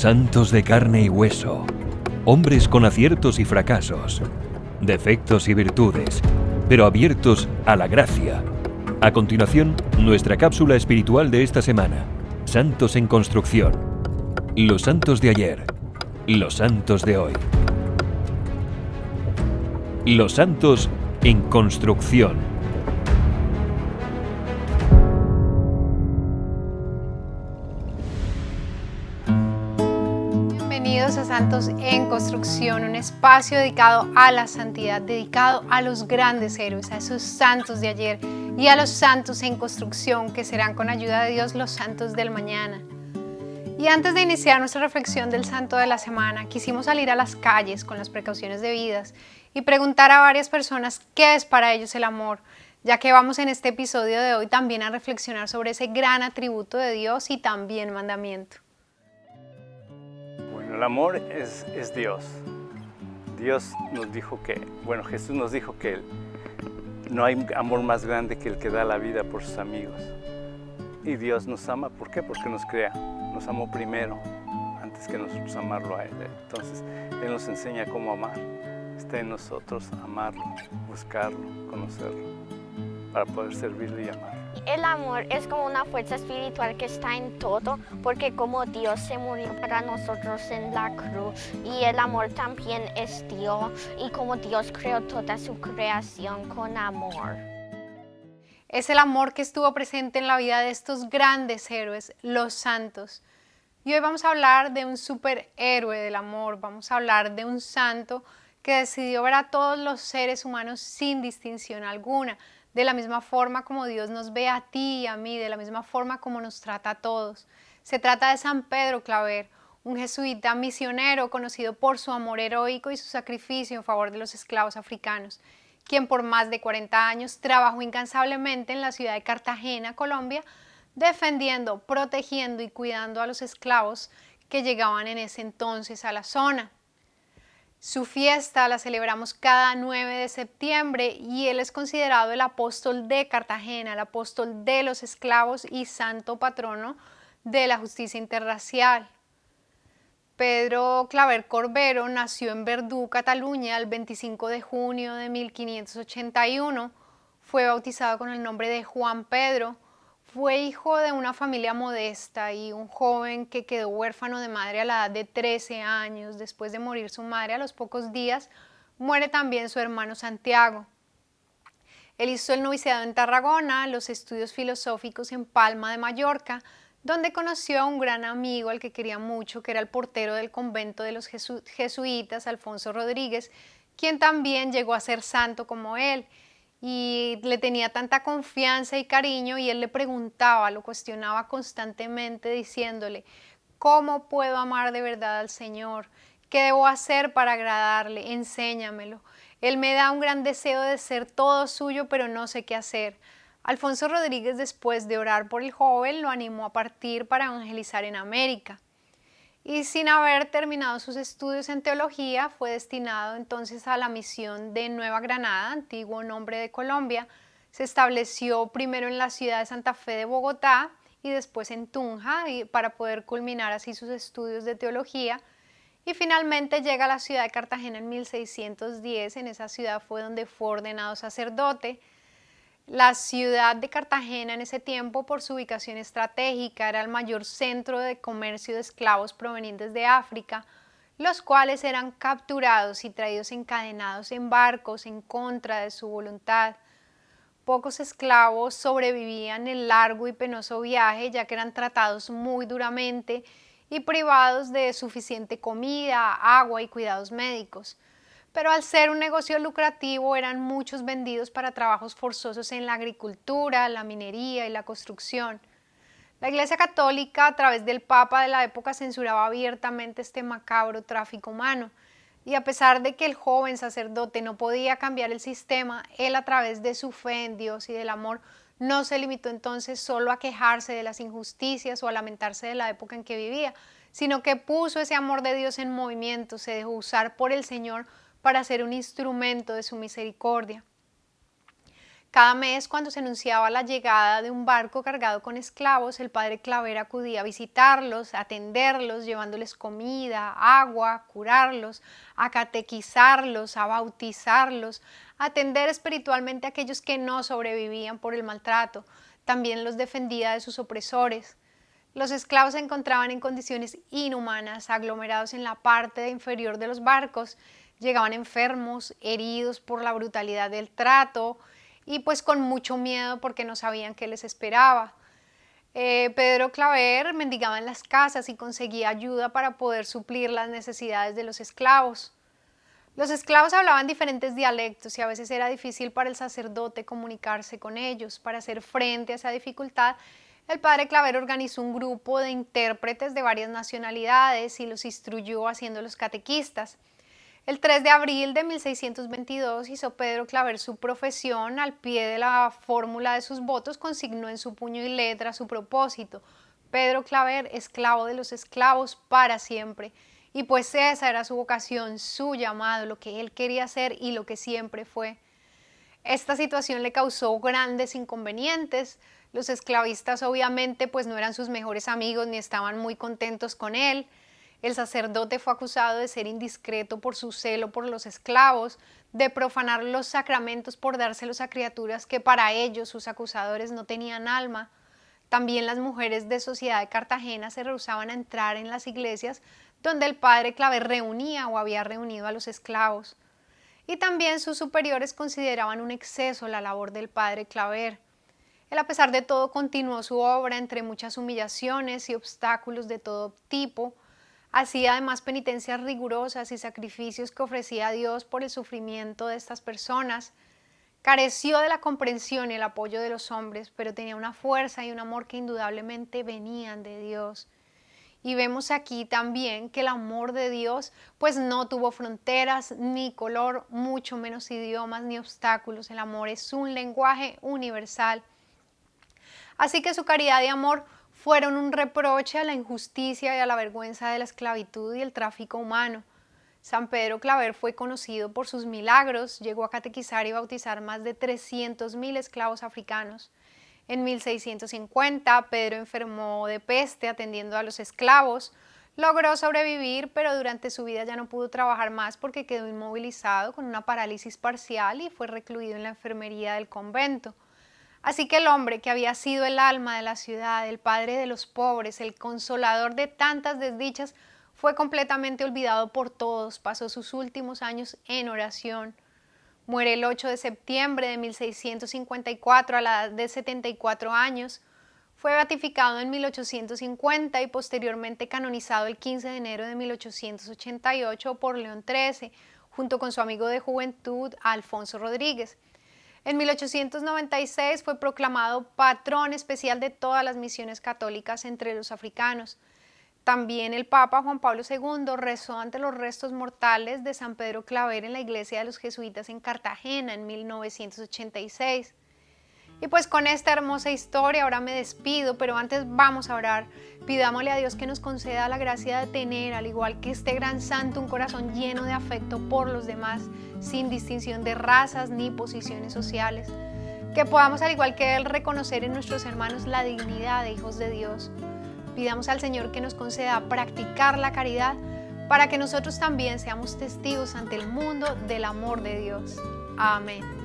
Santos de carne y hueso, hombres con aciertos y fracasos, defectos y virtudes, pero abiertos a la gracia. A continuación, nuestra cápsula espiritual de esta semana. Santos en construcción. Los santos de ayer. Los santos de hoy. Los santos en construcción. Bienvenidos a Santos en Construcción, un espacio dedicado a la santidad, dedicado a los grandes héroes, a esos santos de ayer y a los santos en construcción que serán con ayuda de Dios los santos del mañana. Y antes de iniciar nuestra reflexión del santo de la semana, quisimos salir a las calles con las precauciones debidas y preguntar a varias personas qué es para ellos el amor, ya que vamos en este episodio de hoy también a reflexionar sobre ese gran atributo de Dios y también mandamiento. El amor es Dios. Dios nos dijo Jesús nos dijo que no hay amor más grande que el que da la vida por sus amigos. Y Dios nos ama, ¿por qué? Porque nos crea, nos amó primero, antes que nosotros amarlo a Él. Entonces, Él nos enseña cómo amar. Está en nosotros amarlo, buscarlo, conocerlo, para poder servirle y amarlo. El amor es como una fuerza espiritual que está en todo, porque como Dios se murió para nosotros en la cruz, y el amor también es Dios, y como Dios creó toda su creación con amor. Es el amor que estuvo presente en la vida de estos grandes héroes, los santos. Y hoy vamos a hablar de un superhéroe del amor, vamos a hablar de un santo que decidió ver a todos los seres humanos sin distinción alguna, de la misma forma como Dios nos ve a ti y a mí, de la misma forma como nos trata a todos. Se trata de San Pedro Claver, un jesuita misionero conocido por su amor heroico y su sacrificio en favor de los esclavos africanos, quien por más de 40 años trabajó incansablemente en la ciudad de Cartagena, Colombia, defendiendo, protegiendo y cuidando a los esclavos que llegaban en ese entonces a la zona. Su fiesta la celebramos cada 9 de septiembre y él es considerado el apóstol de Cartagena, el apóstol de los esclavos y santo patrono de la justicia interracial. Pedro Claver Corbero nació en Verdú, Cataluña, el 25 de junio de 1581. Fue bautizado con el nombre de Juan Pedro. Fue hijo de una familia modesta y un joven que quedó huérfano de madre a la edad de 13 años. Después de morir su madre, a los pocos días, muere también su hermano Santiago. Él hizo el noviciado en Tarragona, los estudios filosóficos en Palma de Mallorca, donde conoció a un gran amigo al que quería mucho, que era el portero del convento de los jesuitas, Alfonso Rodríguez, quien también llegó a ser santo como él. Y le tenía tanta confianza y cariño y él le preguntaba, lo cuestionaba constantemente diciéndole: ¿cómo puedo amar de verdad al Señor? ¿Qué debo hacer para agradarle? Enséñamelo. Él me da un gran deseo de ser todo suyo, pero no sé qué hacer. Alfonso Rodríguez, después de orar por el joven, lo animó a partir para evangelizar en América. Y sin haber terminado sus estudios en teología, fue destinado entonces a la misión de Nueva Granada, antiguo nombre de Colombia. Se estableció primero en la ciudad de Santa Fe de Bogotá y después en Tunja para poder culminar así sus estudios de teología. Y finalmente llega a la ciudad de Cartagena en 1610. En esa ciudad fue donde fue ordenado sacerdote. La ciudad de Cartagena en ese tiempo, por su ubicación estratégica, era el mayor centro de comercio de esclavos provenientes de África, los cuales eran capturados y traídos encadenados en barcos en contra de su voluntad. Pocos esclavos sobrevivían el largo y penoso viaje, ya que eran tratados muy duramente y privados de suficiente comida, agua y cuidados médicos. Pero al ser un negocio lucrativo eran muchos vendidos para trabajos forzosos en la agricultura, la minería y la construcción. La Iglesia Católica, a través del Papa de la época, censuraba abiertamente este macabro tráfico humano. Y a pesar de que el joven sacerdote no podía cambiar el sistema, él, a través de su fe en Dios y del amor, no se limitó entonces solo a quejarse de las injusticias o a lamentarse de la época en que vivía, sino que puso ese amor de Dios en movimiento, se dejó usar por el Señor para ser un instrumento de su misericordia. Cada mes, cuando se anunciaba la llegada de un barco cargado con esclavos, el padre Claver acudía a visitarlos, a atenderlos, llevándoles comida, agua, curarlos, a catequizarlos, a bautizarlos, a atender espiritualmente a aquellos que no sobrevivían por el maltrato. También los defendía de sus opresores. Los esclavos se encontraban en condiciones inhumanas, aglomerados en la parte inferior de los barcos. Llegaban enfermos, heridos por la brutalidad del trato, y pues con mucho miedo porque no sabían qué les esperaba. Pedro Claver mendigaba en las casas y conseguía ayuda para poder suplir las necesidades de los esclavos. Los esclavos hablaban diferentes dialectos y a veces era difícil para el sacerdote comunicarse con ellos. Para hacer frente a esa dificultad, el padre Claver organizó un grupo de intérpretes de varias nacionalidades y los instruyó haciéndolos catequistas. El 3 de abril de 1622 hizo Pedro Claver su profesión. Al pie de la fórmula de sus votos consignó en su puño y letra su propósito: Pedro Claver, esclavo de los esclavos para siempre. Y pues esa era su vocación, su llamado, lo que él quería hacer y lo que siempre fue. Esta situación le causó grandes inconvenientes. Los esclavistas obviamente pues no eran sus mejores amigos ni estaban muy contentos con él. El sacerdote fue acusado de ser indiscreto por su celo por los esclavos, de profanar los sacramentos por dárselos a criaturas que para ellos, sus acusadores, no tenían alma. También las mujeres de Sociedad de Cartagena se rehusaban a entrar en las iglesias donde el padre Claver reunía o había reunido a los esclavos. Y también sus superiores consideraban un exceso la labor del padre Claver. Él, a pesar de todo, continuó su obra entre muchas humillaciones y obstáculos de todo tipo. Hacía además penitencias rigurosas y sacrificios que ofrecía a Dios por el sufrimiento de estas personas. Careció de la comprensión y el apoyo de los hombres, pero tenía una fuerza y un amor que indudablemente venían de Dios. Y vemos aquí también que el amor de Dios pues no tuvo fronteras ni color, mucho menos idiomas ni obstáculos. El amor es un lenguaje universal. Así que su caridad y amor fueron un reproche a la injusticia y a la vergüenza de la esclavitud y el tráfico humano. San Pedro Claver fue conocido por sus milagros, llegó a catequizar y bautizar más de 300.000 esclavos africanos. En 1650, Pedro enfermó de peste atendiendo a los esclavos. Logró sobrevivir, pero durante su vida ya no pudo trabajar más porque quedó inmovilizado con una parálisis parcial y fue recluido en la enfermería del convento. Así que el hombre que había sido el alma de la ciudad, el padre de los pobres, el consolador de tantas desdichas, fue completamente olvidado por todos. Pasó sus últimos años en oración. Muere el 8 de septiembre de 1654 a la edad de 74 años. Fue beatificado en 1850 y posteriormente canonizado el 15 de enero de 1888 por León XIII, junto con su amigo de juventud Alfonso Rodríguez. En 1896 fue proclamado patrón especial de todas las misiones católicas entre los africanos. También el Papa Juan Pablo II rezó ante los restos mortales de San Pedro Claver en la iglesia de los jesuitas en Cartagena en 1986. Y pues con esta hermosa historia ahora me despido, pero antes vamos a orar. Pidámosle a Dios que nos conceda la gracia de tener, al igual que este gran santo, un corazón lleno de afecto por los demás, sin distinción de razas ni posiciones sociales. Que podamos, al igual que Él, reconocer en nuestros hermanos la dignidad de hijos de Dios. Pidamos al Señor que nos conceda practicar la caridad para que nosotros también seamos testigos ante el mundo del amor de Dios. Amén.